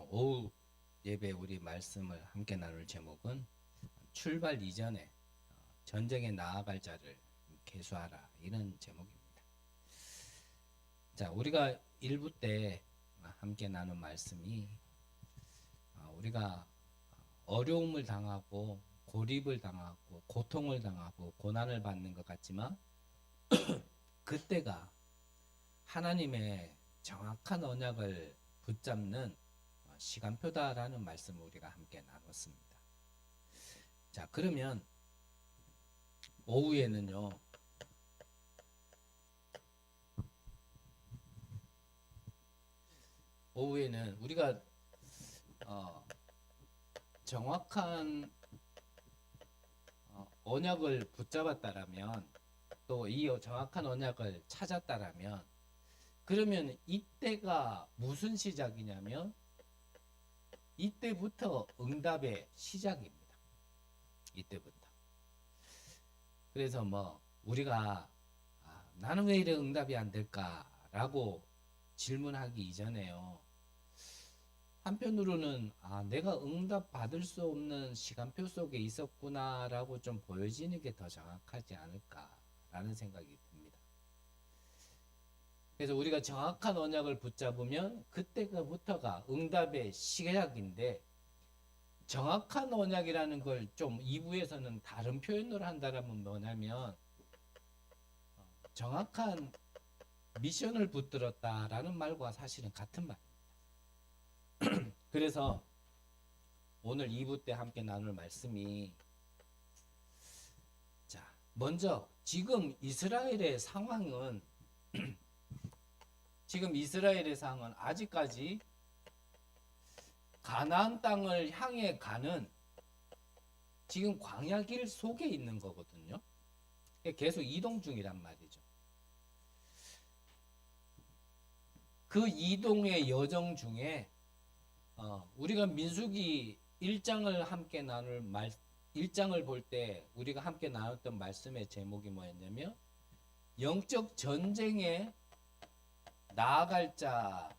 오후 예배 우리 말씀을 함께 나눌 제목은 출발 이전에 전쟁에 나아갈 자를 계수하라, 이런 제목입니다. 자, 우리가 1부 때 함께 나눈 말씀이 우리가 어려움을 당하고 고립을 당하고 고통을 당하고 고난을 받는 것 같지만 그때가 하나님의 정확한 언약을 붙잡는 시간표다라는 말씀을 우리가 함께 나눴습니다. 자, 그러면 오후에는요, 우리가 정확한 언약을 붙잡았다라면, 또 이 정확한 언약을 찾았다라면, 그러면 이때가 무슨 시작이냐면 이때부터 응답의 시작입니다. 이때부터. 그래서 우리가 나는 왜 이래 응답이 안 될까라고 질문하기 이전에요, 한편으로는 내가 응답 받을 수 없는 시간표 속에 있었구나라고 좀 보여지는 게 더 정확하지 않을까라는 생각이 듭니다. 그래서 우리가 정확한 언약을 붙잡으면 그때부터가 응답의 시작인데, 정확한 언약이라는 걸 좀 2부에서는 다른 표현으로 한다면 뭐냐면 정확한 미션을 붙들었다라는 말과 사실은 같은 말입니다. 그래서 오늘 2부 때 함께 나눌 말씀이, 자, 먼저 지금 이스라엘의 상황은 아직까지 가나안 땅을 향해 가는 지금 광야길 속에 있는 거거든요. 계속 이동 중이란 말이죠. 그 이동의 여정 중에 우리가 민수기 1장을 함께 나눌 1장을 볼 때 우리가 함께 나눴던 말씀의 제목이 뭐였냐면 영적 전쟁에 나아갈 자,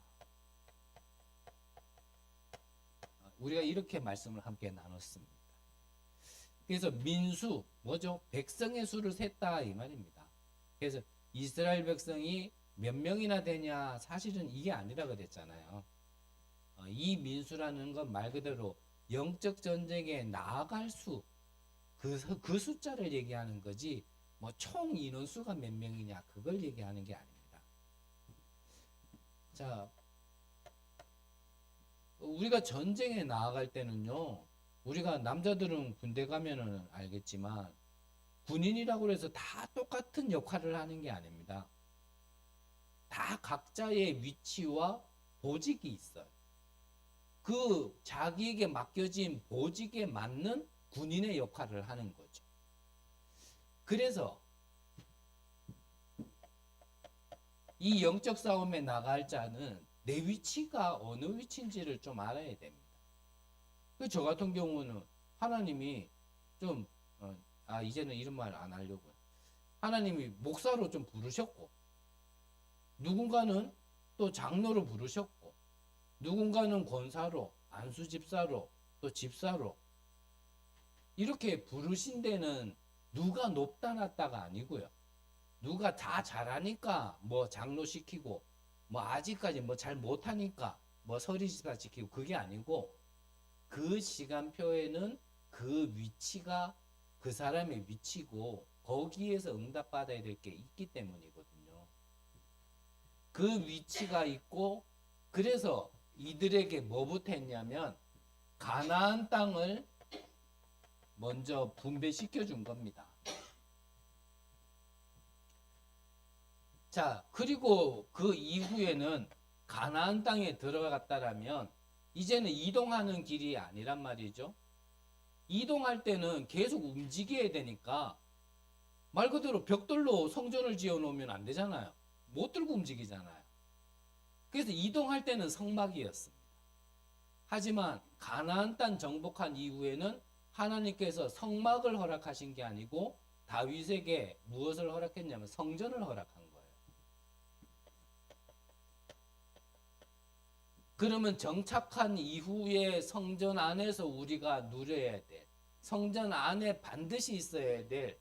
우리가 이렇게 말씀을 함께 나눴습니다. 그래서 민수, 뭐죠? 백성의 수를 셌다, 이 말입니다. 그래서 이스라엘 백성이 몇 명이나 되냐, 사실은 이게 아니라 그랬잖아요. 이 민수라는 건 말 그대로 영적 전쟁에 나아갈 수, 그 숫자를 얘기하는 거지, 총 인원수가 몇 명이냐, 그걸 얘기하는 게 아닙니다. 자, 우리가 전쟁에 나아갈 때는요, 우리가 남자들은 군대 가면은 알겠지만 군인이라고 해서 다 똑같은 역할을 하는 게 아닙니다. 다 각자의 위치와 보직이 있어요. 그 자기에게 맡겨진 보직에 맞는 군인의 역할을 하는 거죠. 그래서 이 영적 싸움에 나갈 자는 내 위치가 어느 위치인지를 좀 알아야 됩니다. 저 같은 경우는 하나님이 좀 이제는 이런 말 안 하려고요. 하나님이 목사로 좀 부르셨고, 누군가는 또 장로로 부르셨고, 누군가는 권사로, 안수집사로, 또 집사로, 이렇게 부르신 데는 누가 높다 낮다가 아니고요. 누가 다 잘하니까 장로 시키고, 아직까지 잘 못하니까 서리집사 시키고, 그게 아니고 그 시간표에는 그 위치가 그 사람의 위치고 거기에서 응답받아야 될 게 있기 때문이거든요. 그 위치가 있고, 그래서 이들에게 뭐부터 했냐면 가나안 땅을 먼저 분배시켜 준 겁니다. 자, 그리고 그 이후에는 가나안 땅에 들어갔다라면 이제는 이동하는 길이 아니란 말이죠. 이동할 때는 계속 움직여야 되니까 말 그대로 벽돌로 성전을 지어 놓으면 안 되잖아요. 못 들고 움직이잖아요. 그래서 이동할 때는 성막이었습니다. 하지만 가나안 땅 정복한 이후에는 하나님께서 성막을 허락하신 게 아니고 다윗에게 무엇을 허락했냐면 성전을 허락한 거예요. 그러면 정착한 이후에 성전 안에서 우리가 누려야 될, 성전 안에 반드시 있어야 될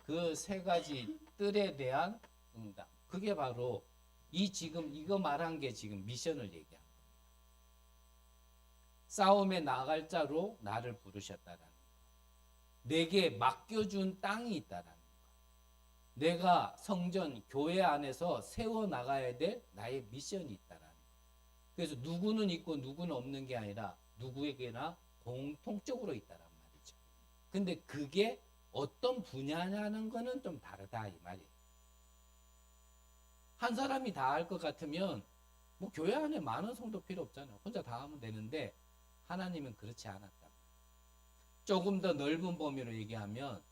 그 세 가지 뜰에 대한 응답. 그게 바로 이 지금 이거 말한 게 지금 미션을 얘기한 겁니다. 싸움에 나갈 자로 나를 부르셨다라는 거. 내게 맡겨준 땅이 있다라는 거. 내가 성전, 교회 안에서 세워 나가야 될 나의 미션이 있다라는 거. 그래서 누구는 있고 누구는 없는 게 아니라 누구에게나 공통적으로 있다란 말이죠. 근데 그게 어떤 분야냐는 거는 좀 다르다 이 말이에요. 한 사람이 다 할 것 같으면 뭐 교회 안에 많은 성도 필요 없잖아요. 혼자 다 하면 되는데 하나님은 그렇지 않았다. 조금 더 넓은 범위로 얘기하면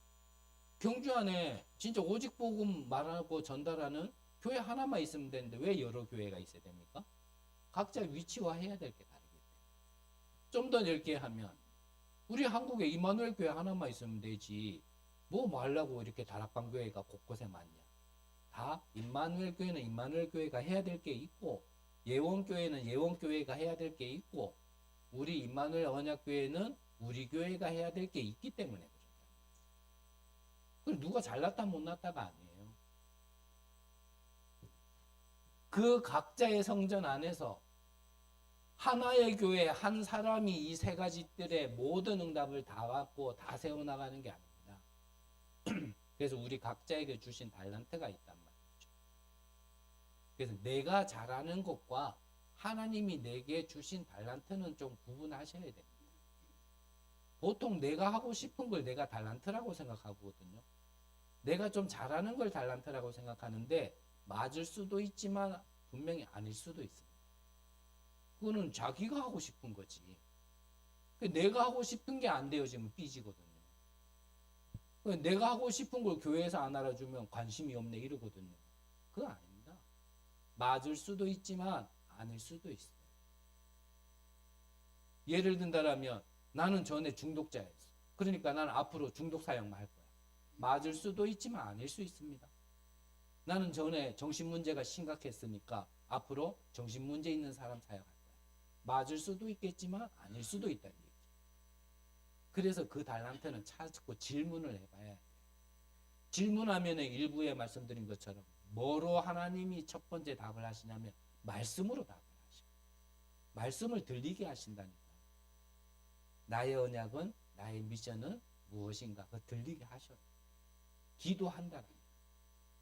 경주 안에 진짜 오직 복음 말하고 전달하는 교회 하나만 있으면 되는데 왜 여러 교회가 있어야 됩니까? 각자 위치화 해야 될 게 다르기 때문에. 좀 더 넓게 하면 우리 한국에 이마누엘 교회 하나만 있으면 되지 뭐 하려고 이렇게 다락방 교회가 곳곳에 많냐. 다 임마누엘 교회는 임마누엘 교회가 해야 될 게 있고 예원 교회는 예원 교회가 해야 될 게 있고 우리 임마누엘 언약 교회는 우리 교회가 해야 될 게 있기 때문에 그런다. 그 누가 잘났다 못났다가 아니에요. 그 각자의 성전 안에서 하나의 교회 한 사람이 이 세 가지 뜰의 모든 응답을 다 받고 다 세워나가는 게 아닙니다. 그래서 우리 각자에게 주신 달란트가 있단 말이죠. 그래서 내가 잘하는 것과 하나님이 내게 주신 달란트는 좀 구분하셔야 됩니다. 보통 내가 하고 싶은 걸 내가 달란트라고 생각하거든요. 내가 좀 잘하는 걸 달란트라고 생각하는데 맞을 수도 있지만 분명히 아닐 수도 있습니다. 그거는 자기가 하고 싶은 거지. 내가 하고 싶은 게 안 되어지면 삐지거든요. 내가 하고 싶은 걸 교회에서 안 알아주면 관심이 없네 이러거든요. 그거 아닙니다. 맞을 수도 있지만 아닐 수도 있어요. 예를 든다라면 나는 전에 중독자였어. 그러니까 나는 앞으로 중독 사역만 할 거야. 맞을 수도 있지만 아닐 수 있습니다. 나는 전에 정신문제가 심각했으니까 앞으로 정신문제 있는 사람 사역할 거야. 맞을 수도 있겠지만 아닐 수도 있다는 얘기. 그래서 그 달란트는 찾고 질문을 해봐야 돼요. 질문하면 일부에 말씀드린 것처럼 뭐로 하나님이 첫 번째 답을 하시냐면 말씀으로 답을 하시고 말씀을 들리게 하신다니까. 나의 언약은 나의 미션은 무엇인가 그 들리게 하셔요. 기도한다는 거예요.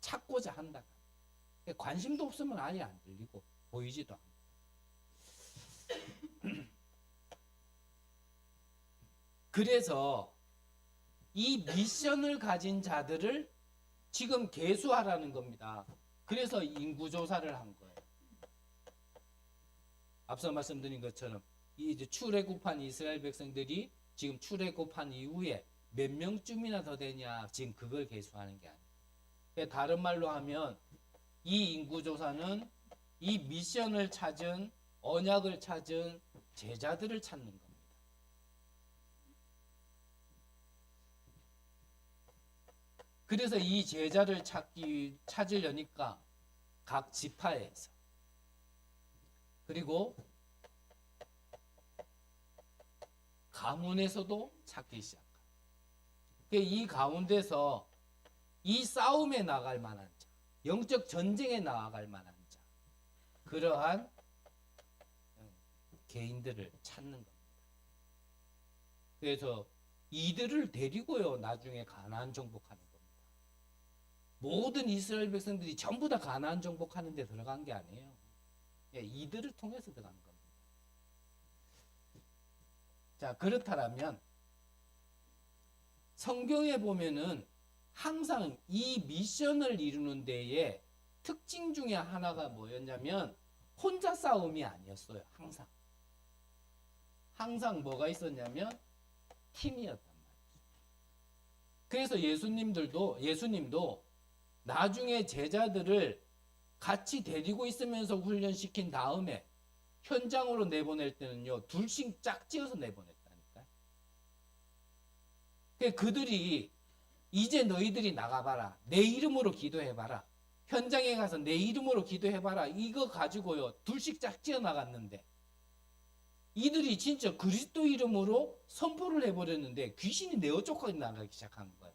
찾고자 한다는 거예요. 관심도 없으면 아예 안 들리고 보이지도 않고. 그래서 이 미션을 가진 자들을 지금 계수하라는 겁니다. 그래서 인구조사를 한 거예요. 앞서 말씀드린 것처럼 이제 출애굽한 이스라엘 백성들이 지금 출애굽한 이후에 몇 명쯤이나 더 되냐 지금 그걸 계수하는 게 아니에요. 다른 말로 하면 이 인구조사는 이 미션을 찾은 언약을 찾은 제자들을 찾는 겁니다. 그래서 이 제자를 찾으려니까 각 지파에서 그리고 가문에서도 찾기 시작합니다. 이 가운데서 이 싸움에 나갈 만한 자, 영적 전쟁에 나아갈 만한 자, 그러한 개인들을 찾는 겁니다. 그래서 이들을 데리고요 나중에 가나안 정복하는 겁니다. 모든 이스라엘 백성들이 전부 다 가나안 정복하는 데 들어간 게 아니에요. 이들을 통해서 들어간 겁니다. 자, 그렇다면 성경에 보면은 항상 이 미션을 이루는 데에 특징 중에 하나가 뭐였냐면 혼자 싸움이 아니었어요. 항상 뭐가 있었냐면 팀이었단 말이죠. 그래서 예수님도 나중에 제자들을 같이 데리고 있으면서 훈련시킨 다음에 현장으로 내보낼 때는요 둘씩 짝지어서 내보냈다니까요. 그들이 이제 너희들이 나가봐라, 내 이름으로 기도해봐라, 현장에 가서 내 이름으로 기도해봐라, 이거 가지고요 둘씩 짝지어 나갔는데 이들이 진짜 그리스도 이름으로 선포를 해버렸는데 귀신이 내어 쫓겨 나가기 시작한 거예요.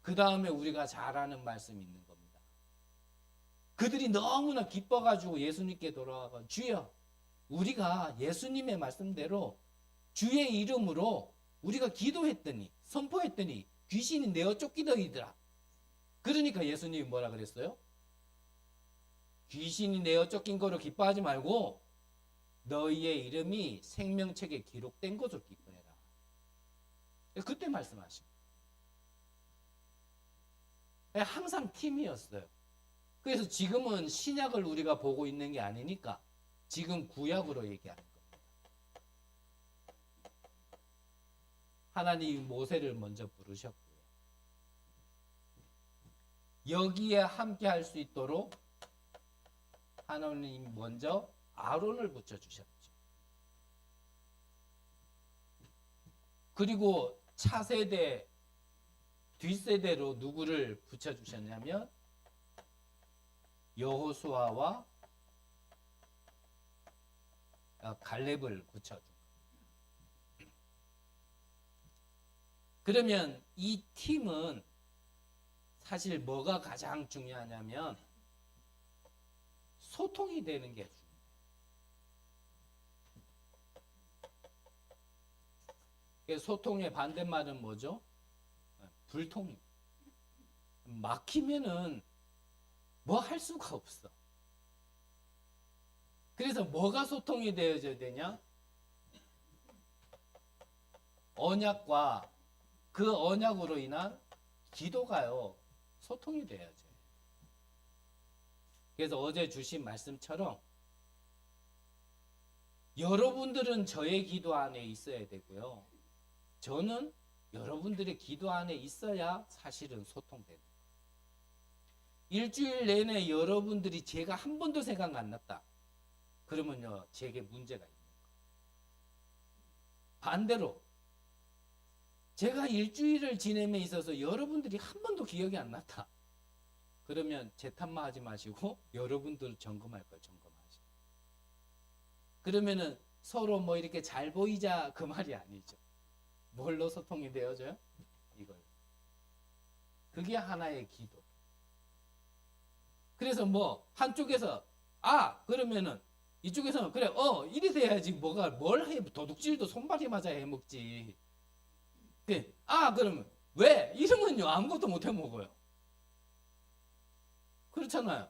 그 다음에 우리가 잘 아는 말씀이 있는 겁니다. 그들이 너무나 기뻐가지고 예수님께 돌아와가 주여, 우리가 예수님의 말씀대로 주의 이름으로 우리가 기도했더니 선포했더니 귀신이 내어 쫓기더이더라. 그러니까 예수님이 뭐라 그랬어요? 귀신이 내어 쫓긴 거로 기뻐하지 말고 너희의 이름이 생명책에 기록된 것으로 기뻐해라. 그때 말씀하신 거예요. 항상 팀이었어요. 그래서 지금은 신약을 우리가 보고 있는 게 아니니까 지금 구약으로 얘기하는 겁니다. 하나님이 모세를 먼저 부르셨고요. 여기에 함께 할 수 있도록 하나님 먼저 아론을 붙여주셨죠. 그리고 차세대, 뒷세대로 누구를 붙여주셨냐면 여호수아와 갈렙을 붙여준 겁니다. 그러면 이 팀은 사실 뭐가 가장 중요하냐면 소통이 되는 게 중요해요. 소통의 반대말은 뭐죠? 불통입니다. 막히면은 뭐 할 수가 없어. 그래서 뭐가 소통이 되어져야 되냐? 언약과 그 언약으로 인한 기도가요, 소통이 되어야죠. 그래서 어제 주신 말씀처럼 여러분들은 저의 기도 안에 있어야 되고요. 저는 여러분들의 기도 안에 있어야 사실은 소통되는 거예요. 일주일 내내 여러분들이 제가 한 번도 생각 안 났다. 그러면요, 제게 문제가 있는 거예요. 반대로 제가 일주일을 지냄에 있어서 여러분들이 한 번도 기억이 안 났다. 그러면 제 탓만 하지 마시고 여러분들 점검할 걸 점검하시고. 그러면은 서로 뭐 이렇게 잘 보이자 그 말이 아니죠. 뭘로 소통이 되어져요? 이걸. 그게 하나의 기도. 그래서 뭐 한쪽에서 그러면은 이쪽에서는 그래 이리 돼야지 뭐가 뭘 해 도둑질도 손발이 맞아 해먹지. 그러면 왜? 이러면요 아무것도 못 해먹어요. 그렇잖아요.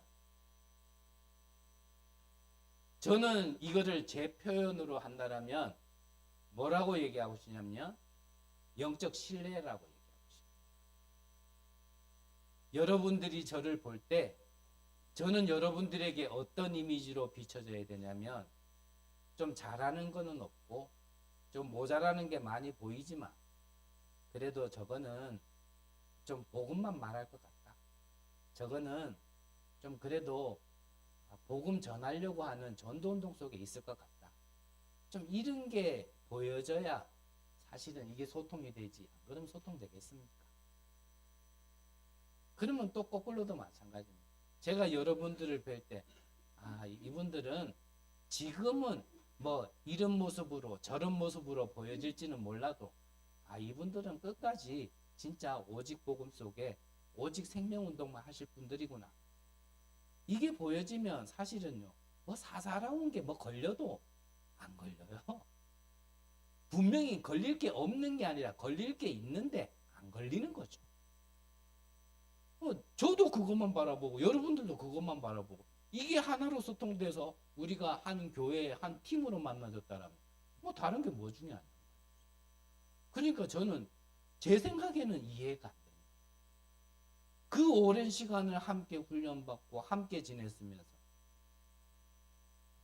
저는 이거를 제 표현으로 한다면 뭐라고 얘기하고 싶냐면 영적 신뢰라고 얘기하고 싶어요. 여러분들이 저를 볼 때 저는 여러분들에게 어떤 이미지로 비춰져야 되냐면 좀 잘하는 거는 없고 좀 모자라는 게 많이 보이지만 그래도 저거는 좀 복음만 말할 것 같다. 저거는 좀 그래도 복음 전하려고 하는 전도운동 속에 있을 것 같다. 좀 이런 게 보여져야 사실은 이게 소통이 되지. 그럼 소통되겠습니까? 그러면 또 거꾸로도 마찬가지입니다. 제가 여러분들을 뵐 때 이분들은 지금은 뭐 이런 모습으로 저런 모습으로 보여질지는 몰라도 이분들은 끝까지 진짜 오직 복음 속에 오직 생명운동만 하실 분들이구나. 이게 보여지면 사실은요 뭐 사사로운 게 뭐 걸려도 안 걸려요. 분명히 걸릴 게 없는 게 아니라 걸릴 게 있는데 안 걸리는 거죠. 저도 그것만 바라보고 여러분들도 그것만 바라보고 이게 하나로 소통돼서 우리가 한 교회 한 팀으로 만나졌다라면 뭐 다른 게 뭐 중요하냐. 그러니까 저는 제 생각에는 이해가 안 됩니다. 그 오랜 시간을 함께 훈련받고 함께 지냈으면서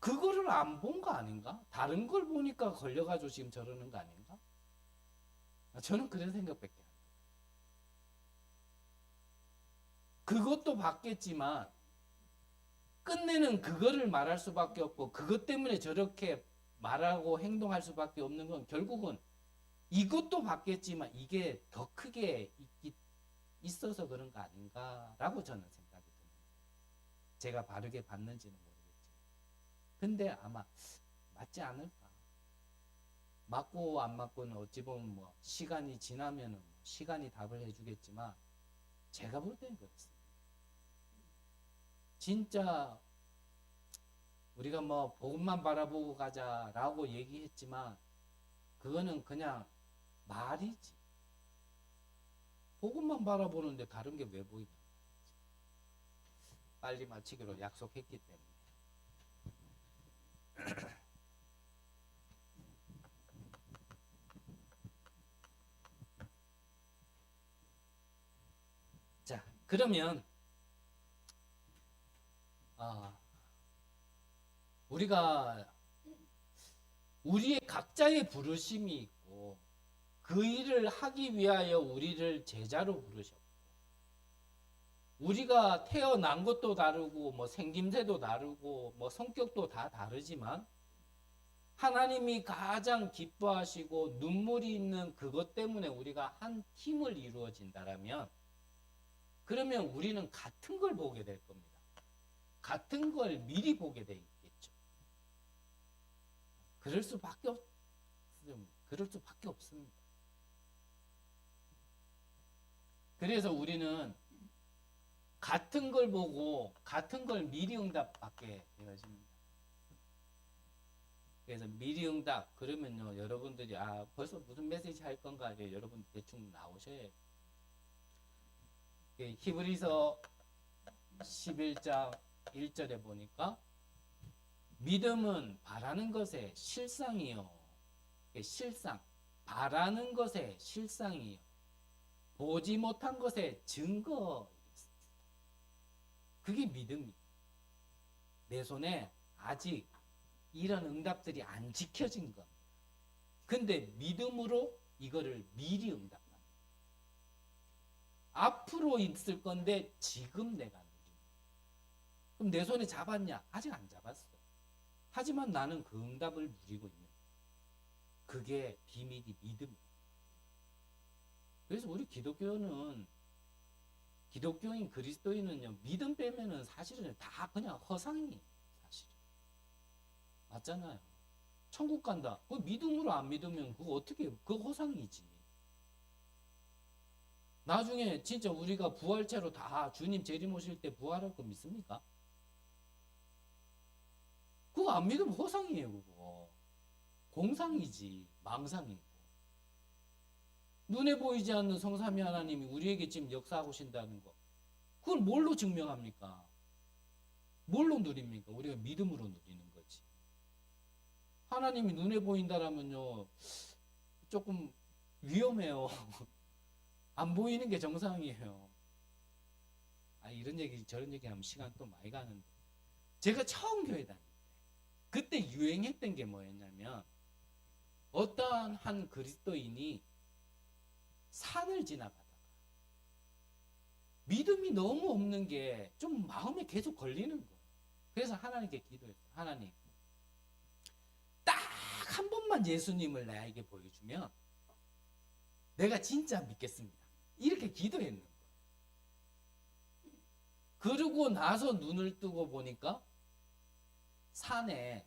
그거를 안 본 거 아닌가? 다른 걸 보니까 걸려가지고 지금 저러는 거 아닌가? 저는 그런 생각밖에 안 돼요. 그것도 받겠지만 끝내는 그거를 말할 수밖에 없고 그것 때문에 저렇게 말하고 행동할 수밖에 없는 건 결국은 이것도 받겠지만 이게 더 크게 있어서 그런 거 아닌가라고 저는 생각이 듭니다. 제가 바르게 받는지는 모르겠지만 근데 아마 맞지 않을까. 맞고 안 맞고는 어찌 보면 뭐 시간이 지나면은 시간이 답을 해주겠지만 제가 볼 때는 그렇습니다. 진짜 우리가 뭐 복음만 바라보고 가자라고 얘기했지만 그거는 그냥 말이지. 복음만 바라보는데 다른 게 왜 보이냐. 빨리 마치기로 약속했기 때문에. 자, 그러면 우리가 우리의 각자의 부르심이 있고 그 일을 하기 위하여 우리를 제자로 부르셨고 우리가 태어난 것도 다르고 뭐 생김새도 다르고 뭐 성격도 다 다르지만 하나님이 가장 기뻐하시고 눈물이 있는 그것 때문에 우리가 한 팀을 이루어진다라면 그러면 우리는 같은 걸 보게 될 겁니다. 같은 걸 미리 보게 돼 있겠죠. 그럴 수밖에 없습니다. 그래서 우리는 같은 걸 보고 같은 걸 미리 응답받게 되어집니다. 그래서 미리 응답 그러면요 여러분들이 벌써 무슨 메시지 할 건가 여러분 대충 나오셔야 히브리서 11장 1절에 보니까 믿음은 바라는 것의 실상이요. 실상 바라는 것의 실상이요. 보지 못한 것의 증거. 그게 믿음이에요. 내 손에 아직 이런 응답들이 안 지켜진 겁니다. 근데 믿음으로 이거를 미리 응답합니다. 앞으로 있을 건데 지금 내가 누립니다. 그럼 내 손에 잡았냐? 아직 안 잡았어. 하지만 나는 그 응답을 누리고 있는 거예요. 그게 비밀이 믿음이에요. 그래서 우리 기독교인 그리스도인은요 믿음 빼면은 사실은 다 그냥 허상이에요. 사실은 맞잖아요. 천국 간다. 그 믿음으로 안 믿으면 그거 어떻게 그 허상이지. 나중에 진짜 우리가 부활체로 다 주님 재림 오실 때 부활할 거 믿습니까? 그거 안 믿으면 허상이에요. 그거 공상이지 망상이고. 눈에 보이지 않는 성삼위 하나님이 우리에게 지금 역사하고 계신다는 거 그걸 뭘로 증명합니까? 뭘로 누립니까? 우리가 믿음으로 누리는 거지. 하나님이 눈에 보인다라면요 조금 위험해요. 안 보이는 게 정상이에요. 이런 얘기 저런 얘기 하면 시간 또 많이 가는데 제가 처음 교회 다닐 때 그때 유행했던 게 뭐였냐면 어떠한 한 그리스도인이 산을 지나가다가 믿음이 너무 없는 게 좀 마음에 계속 걸리는 거예요. 그래서 하나님께 기도했어요. 하나님 딱 한 번만 예수님을 나에게 보여주면 내가 진짜 믿겠습니다. 이렇게 기도했는 거예요. 그러고 나서 눈을 뜨고 보니까 산에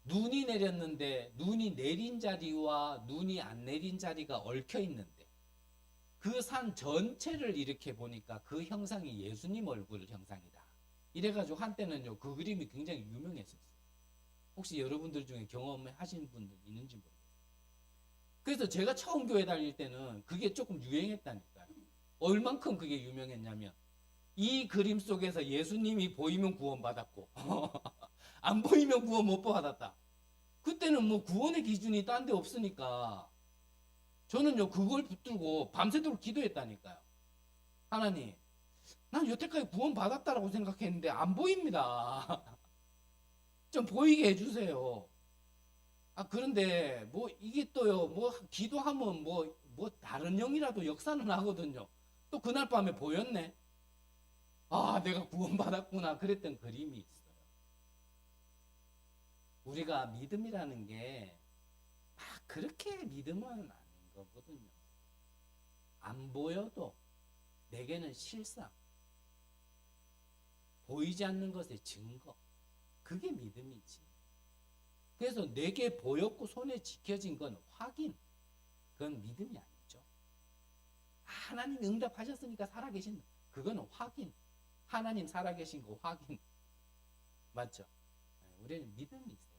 눈이 내렸는데 눈이 내린 자리와 눈이 안 내린 자리가 얽혀 있는데 그 산 전체를 이렇게 보니까 그 형상이 예수님 얼굴 형상이다. 이래가지고 한때는요 그 그림이 굉장히 유명했었어요. 혹시 여러분들 중에 경험하신 분들 있는지 모르겠어요. 그래서 제가 처음 교회 다닐 때는 그게 조금 유행했다니까요. 얼만큼 그게 유명했냐면 이 그림 속에서 예수님이 보이면 구원받았고 안 보이면 구원 못 받았다. 그때는 뭐 구원의 기준이 딴 데 없으니까 저는요 그걸 붙들고 밤새도록 기도했다니까요. 하나님 난 여태까지 구원 받았다라고 생각했는데 안 보입니다. 좀 보이게 해주세요. 그런데 뭐 이게 또요 뭐 기도하면 뭐 다른 영이라도 역사는 하거든요. 또 그날 밤에 보였네. 내가 구원 받았구나 그랬던 그림이 있어요. 우리가 믿음이라는 게 막 그렇게 믿음은 아닌 거거든요. 안 보여도 내게는 실상, 보이지 않는 것의 증거, 그게 믿음이지. 그래서 내게 보였고 손에 지켜진 건 확인. 그건 믿음이 아니죠. 하나님 응답하셨으니까 살아계신다. 그거는 확인. 하나님 살아계신 거 확인. 맞죠? 우리는 믿음이 있어요.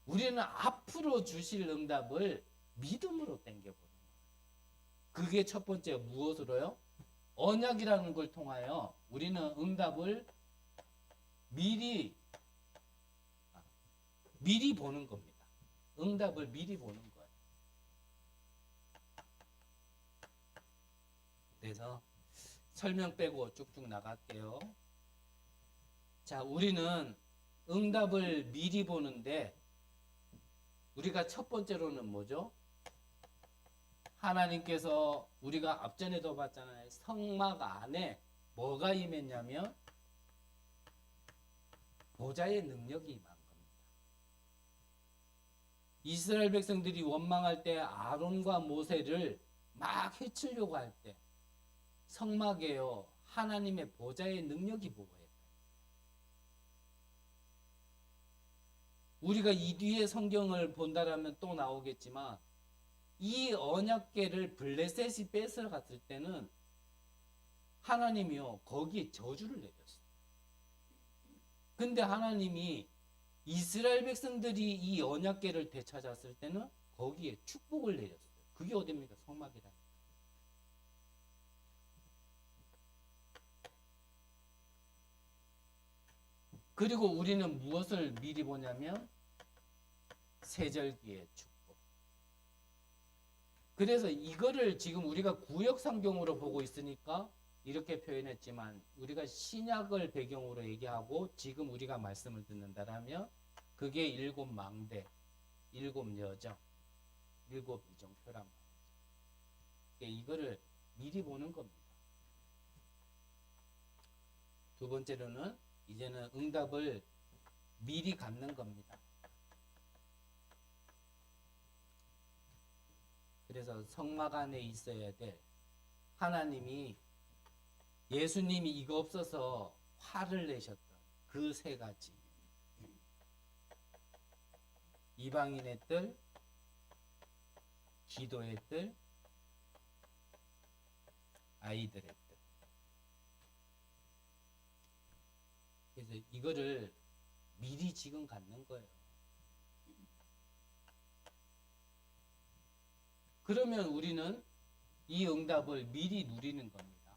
우리는 앞으로 주실 응답을 믿음으로 땡겨보는 거예요. 그게 첫 번째 무엇으로요? 언약이라는 걸 통하여 우리는 응답을 미리 보는 겁니다. 응답을 미리 보는 거예요. 그래서 설명 빼고 쭉쭉 나갈게요. 자, 우리는 응답을 미리 보는데 우리가 첫 번째로는 뭐죠? 하나님께서 우리가 앞전에도 봤잖아요. 성막 안에 뭐가 임했냐면 보좌의 능력이 임한 겁니다. 이스라엘 백성들이 원망할 때 아론과 모세를 막 해치려고 할 때 성막에요. 하나님의 보좌의 능력이 보호했다. 우리가 이 뒤에 성경을 본다라면 또 나오겠지만 이 언약궤를 블레셋이 뺏어갔을 때는 하나님이요 거기에 저주를 내렸어요. 근데 하나님이 이스라엘 백성들이 이 언약궤를 되찾았을 때는 거기에 축복을 내렸어요. 그게 어딥니까? 성막이다. 그리고 우리는 무엇을 미리 보냐면 세절기의 축복. 그래서 이거를 지금 우리가 구역성경으로 보고 있으니까 이렇게 표현했지만 우리가 신약을 배경으로 얘기하고 지금 우리가 말씀을 듣는다라면 그게 일곱 망대, 일곱 여정, 일곱 이정표란 말이죠. 이거를 미리 보는 겁니다. 두 번째로는 이제는 응답을 미리 갖는 겁니다. 그래서 성막 안에 있어야 될 하나님이 예수님이 이거 없어서 화를 내셨던 그 세 가지 이방인의 뜰, 기도의 뜰, 아이들의 뜰. 그래서 이거를 미리 지금 갖는 거예요. 그러면 우리는 이 응답을 미리 누리는 겁니다.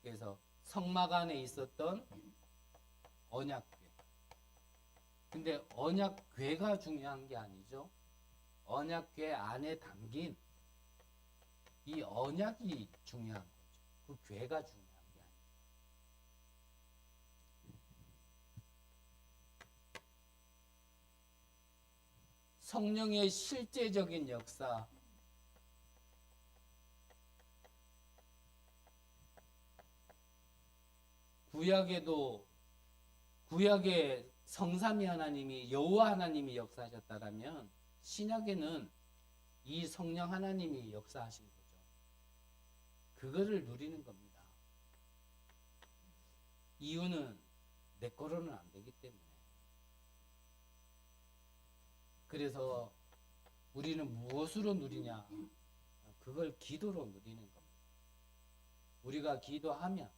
그래서 성막 안에 있었던 언약궤. 근데 언약궤가 중요한 게 아니죠. 언약궤 안에 담긴 이 언약이 중요한 거죠. 그 궤가 중요한 게 아니에요. 성령의 실제적인 역사, 구약의 성삼위 하나님이 여호와 하나님이 역사하셨다라면 신약에는 이 성령 하나님이 역사하신 거죠. 그거를 누리는 겁니다. 이유는 내 거로는 안 되기 때문에. 그래서 우리는 무엇으로 누리냐? 그걸 기도로 누리는 겁니다. 우리가 기도하면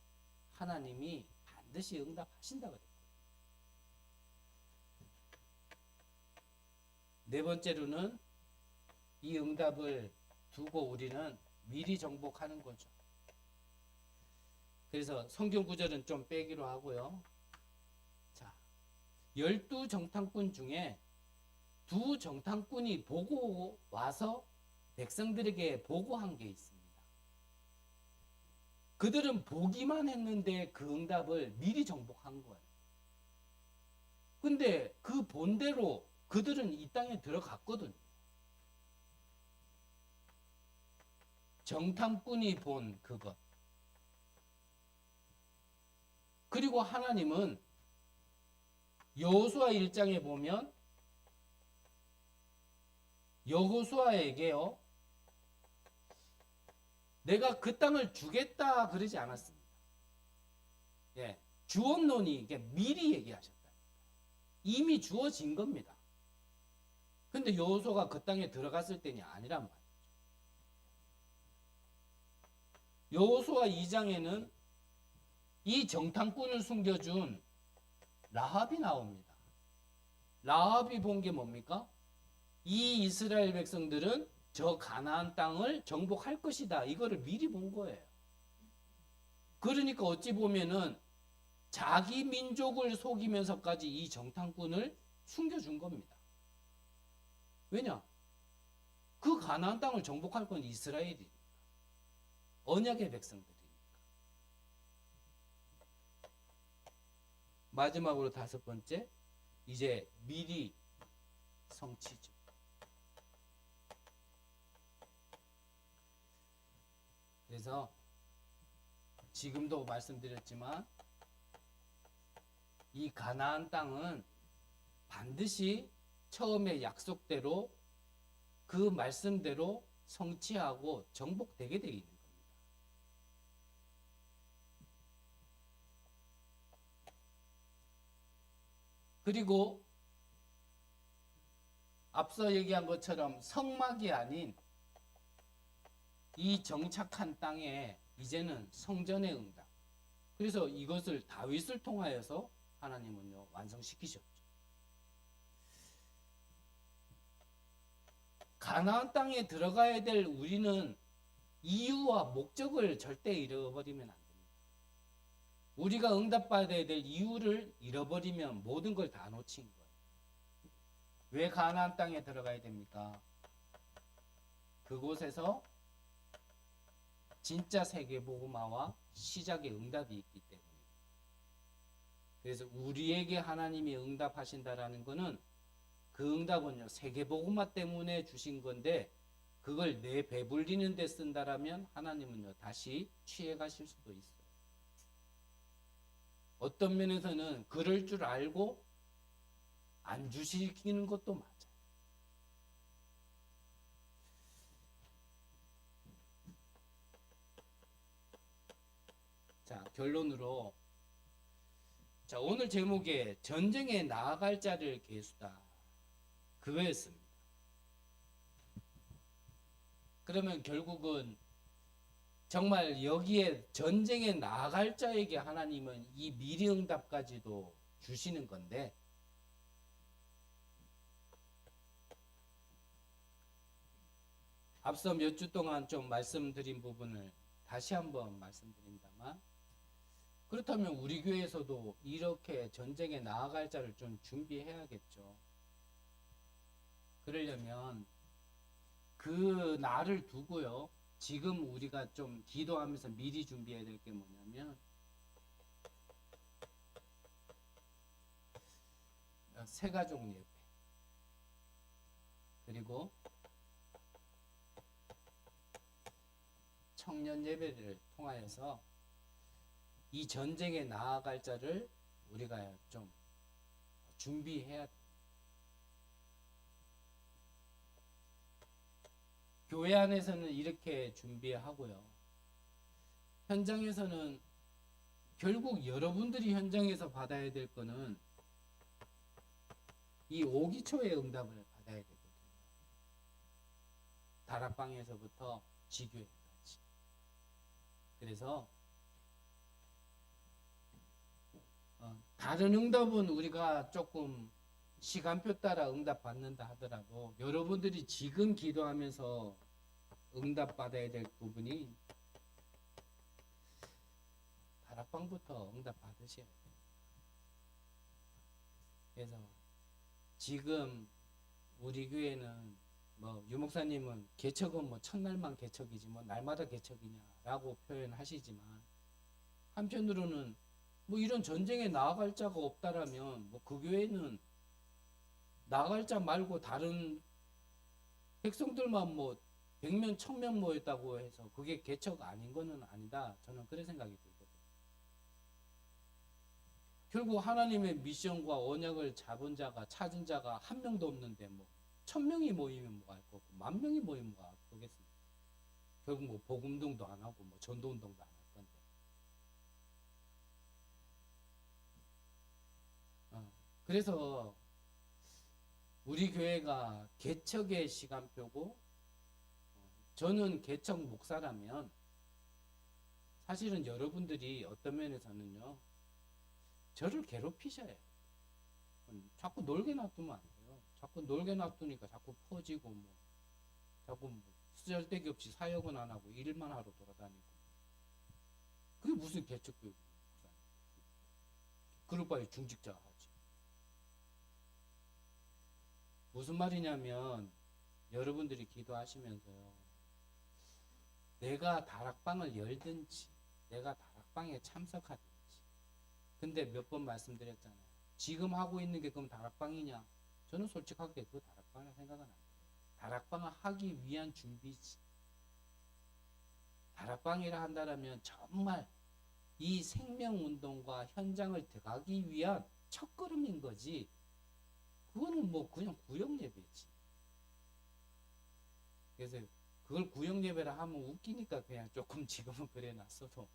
하나님이 반드시 응답하신다 그랬거든요. 네 번째로는 이 응답을 두고 우리는 미리 정복하는 거죠. 그래서 성경 구절은 좀 빼기로 하고요. 자, 12정탐꾼 중에 두 정탐꾼이 보고 와서 백성들에게 보고한 게 있습니다. 그들은 보기만 했는데 그 응답을 미리 정복한 거예요. 근데 그 본대로 그들은 이 땅에 들어갔거든요. 정탐꾼이 본 그것. 그리고 하나님은 여호수아 1장에 보면 여호수아에게요, 내가 그 땅을 주겠다 그러지 않았습니다. 예, 주언론이 이게 미리 얘기하셨다. 이미 주어진 겁니다. 근데 여호수아가 그 땅에 들어갔을 때는 아니란 말이죠. 여호수아 2장에는 이 정탐꾼을 숨겨준 라합이 나옵니다. 라합이 본 게 뭡니까? 이 이스라엘 백성들은 저 가나안 땅을 정복할 것이다. 이거를 미리 본 거예요. 그러니까 어찌 보면은 자기 민족을 속이면서까지 이 정탐꾼을 숨겨준 겁니다. 왜냐? 그 가나안 땅을 정복할 건 이스라엘이니까. 언약의 백성들이니까. 마지막으로 5번째, 이제 미리 성취죠. 그래서 지금도 말씀드렸지만 이 가나안 땅은 반드시 처음에 약속대로 그 말씀대로 성취하고 정복되게 되어 있는 겁니다. 그리고 앞서 얘기한 것처럼 성막이 아닌 이 정착한 땅에 이제는 성전의 응답. 그래서 이것을 다윗을 통하여서 하나님은요 완성시키셨죠. 가나안 땅에 들어가야 될 우리는 이유와 목적을 절대 잃어버리면 안 됩니다. 우리가 응답받아야 될 이유를 잃어버리면 모든 걸 다 놓친 거예요. 왜 가나안 땅에 들어가야 됩니까? 그곳에서 진짜 세계복음화와 시작의 응답이 있기 때문입니다. 그래서 우리에게 하나님이 응답하신다라는 것은 그 응답은요 세계복음화 때문에 주신 건데 그걸 내 배불리는 데 쓴다라면 하나님은요 다시 취해 가실 수도 있어요. 어떤 면에서는 그럴 줄 알고 안 주시는 것도 맞아요. 자, 결론으로 자, 오늘 제목에 전쟁에 나아갈 자를 계수다. 그거였습니다. 그러면 결국은 정말 여기에 전쟁에 나아갈 자에게 하나님은 이 미리 응답까지도 주시는 건데 앞서 몇 주 동안 좀 말씀드린 부분을 다시 한번 말씀드립니다만 그렇다면 우리 교회에서도 이렇게 전쟁에 나아갈 자를 좀 준비해야겠죠. 그러려면 그 날을 두고요. 지금 우리가 좀 기도하면서 미리 준비해야 될 게 뭐냐면 새가족 예배 그리고 청년 예배를 통하여서 이 전쟁에 나아갈 자를 우리가 좀 준비해야 돼요. 교회 안에서는 이렇게 준비하고요. 현장에서는 결국 여러분들이 현장에서 받아야 될 거는 이 오기초의 응답을 받아야 되거든요. 다락방에서부터 지교회까지. 그래서 다른 응답은 우리가 조금 시간표 따라 응답 받는다 하더라도 여러분들이 지금 기도하면서 응답 받아야 될 부분이 다락방부터 응답 받으셔야 돼요. 그래서 지금 우리 교회는 뭐 유목사님은 개척은 뭐 첫날만 개척이지 뭐 날마다 개척이냐라고 표현하시지만 한편으로는 뭐 이런 전쟁에 나아갈 자가 없다라면 뭐 그 교회는 나갈 자 말고 다른 백성들만 뭐 100명, 1000명 모였다고 해서 그게 개척 아닌 거는 아니다. 저는 그런 생각이 들거든요. 결국 하나님의 미션과 언약을 잡은 자가 찾은 자가 한 명도 없는데 뭐 1000명이 모이면 뭐 할 거고 10,000명이 모이면 뭐 할 거겠습니까? 결국 뭐 복음운동도 안 하고 뭐 전도운동도 안 할 건데. 그래서 우리 교회가 개척의 시간표고, 저는 개척 목사라면 사실은 여러분들이 어떤 면에서는요, 저를 괴롭히셔야 해요. 자꾸 놀게 놔두면 안 돼요. 자꾸 놀게 놔두니까 자꾸 퍼지고, 자꾸 쓰잘데기 없이 사역은 안 하고 일만 하러 돌아다니고. 그게 무슨 개척교육입니까? 그럴 바에 중직자 하지. 무슨 말이냐면, 여러분들이 기도하시면서요, 내가 다락방을 열든지 내가 다락방에 참석하든지. 근데 몇 번 말씀드렸잖아요. 지금 하고 있는 게 그럼 다락방이냐? 저는 솔직하게 그 다락방이라 생각은 안 돼요. 다락방을 하기 위한 준비지. 다락방이라 한다면 정말 이 생명운동과 현장을 들어가기 위한 첫걸음인 거지. 그거는 뭐 그냥 구역예배지. 그래서 그걸 구역예배라 하면 웃기니까 그냥 조금 지금은 그래 놨어도,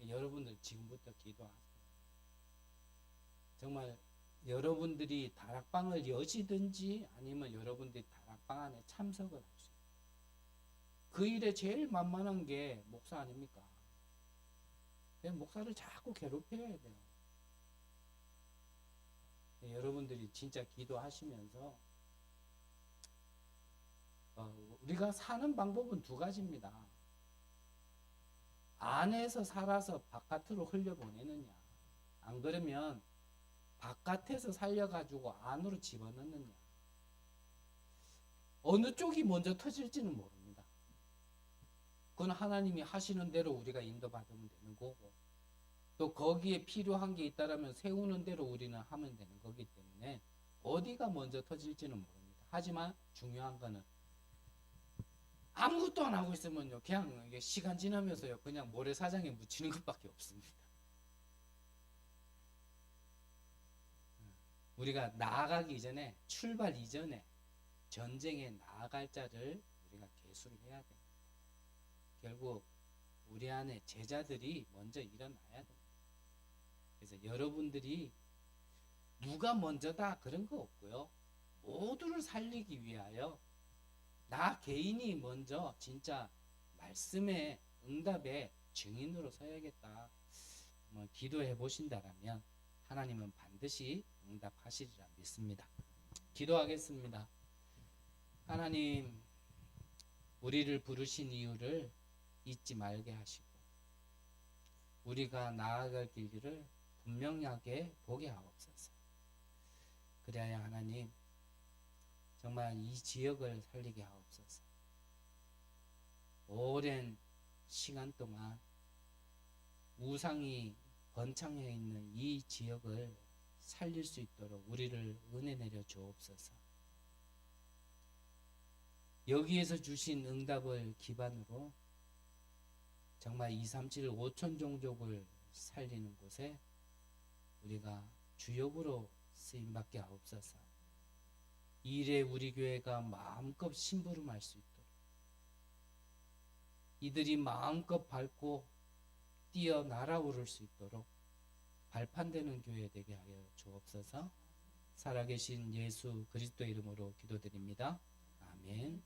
여러분들 지금부터 기도하세요. 정말 여러분들이 다락방을 여시든지 아니면 여러분들이 다락방 안에 참석을 할 수 있어요. 그 일에 제일 만만한 게 목사 아닙니까? 목사를 자꾸 괴롭혀야 돼요. 여러분들이 진짜 기도하시면서, 우리가 사는 방법은 두 가지입니다. 안에서 살아서 바깥으로 흘려보내느냐, 안 그러면 바깥에서 살려가지고 안으로 집어넣느냐. 어느 쪽이 먼저 터질지는 모릅니다. 그건 하나님이 하시는 대로 우리가 인도받으면 되는 거고, 또 거기에 필요한 게 있다면 세우는 대로 우리는 하면 되는 거기 때문에 어디가 먼저 터질지는 모릅니다. 하지만 중요한 거는 아무것도 안 하고 있으면요, 그냥 시간 지나면서요, 그냥 모래사장에 묻히는 것밖에 없습니다. 우리가 나아가기 이전에, 출발 이전에 전쟁에 나아갈 자를 우리가 계수를 해야 됩니다. 결국 우리 안에 제자들이 먼저 일어나야 됩니다. 그래서 여러분들이 누가 먼저다 그런 거 없고요. 모두를 살리기 위하여 나 개인이 먼저 진짜 말씀의 응답의 증인으로 서야겠다. 기도해 보신다라면 하나님은 반드시 응답하시리라 믿습니다. 기도하겠습니다. 하나님, 우리를 부르신 이유를 잊지 말게 하시고 우리가 나아갈 길을 분명하게 보게 하옵소서. 그래야 하나님, 정말 이 지역을 살리게 하옵소서. 오랜 시간 동안 우상이 번창해 있는 이 지역을 살릴 수 있도록 우리를 은혜 내려 주옵소서. 여기에서 주신 응답을 기반으로 정말 237 5천 종족을 살리는 곳에 우리가 주역으로 쓰임받게 하옵소서. 이 일에 우리 교회가 마음껏 심부름할 수 있도록, 이들이 마음껏 밟고 뛰어 날아오를 수 있도록 발판되는 교회 되게 하여 주옵소서. 살아계신 예수 그리스도 이름으로 기도드립니다. 아멘.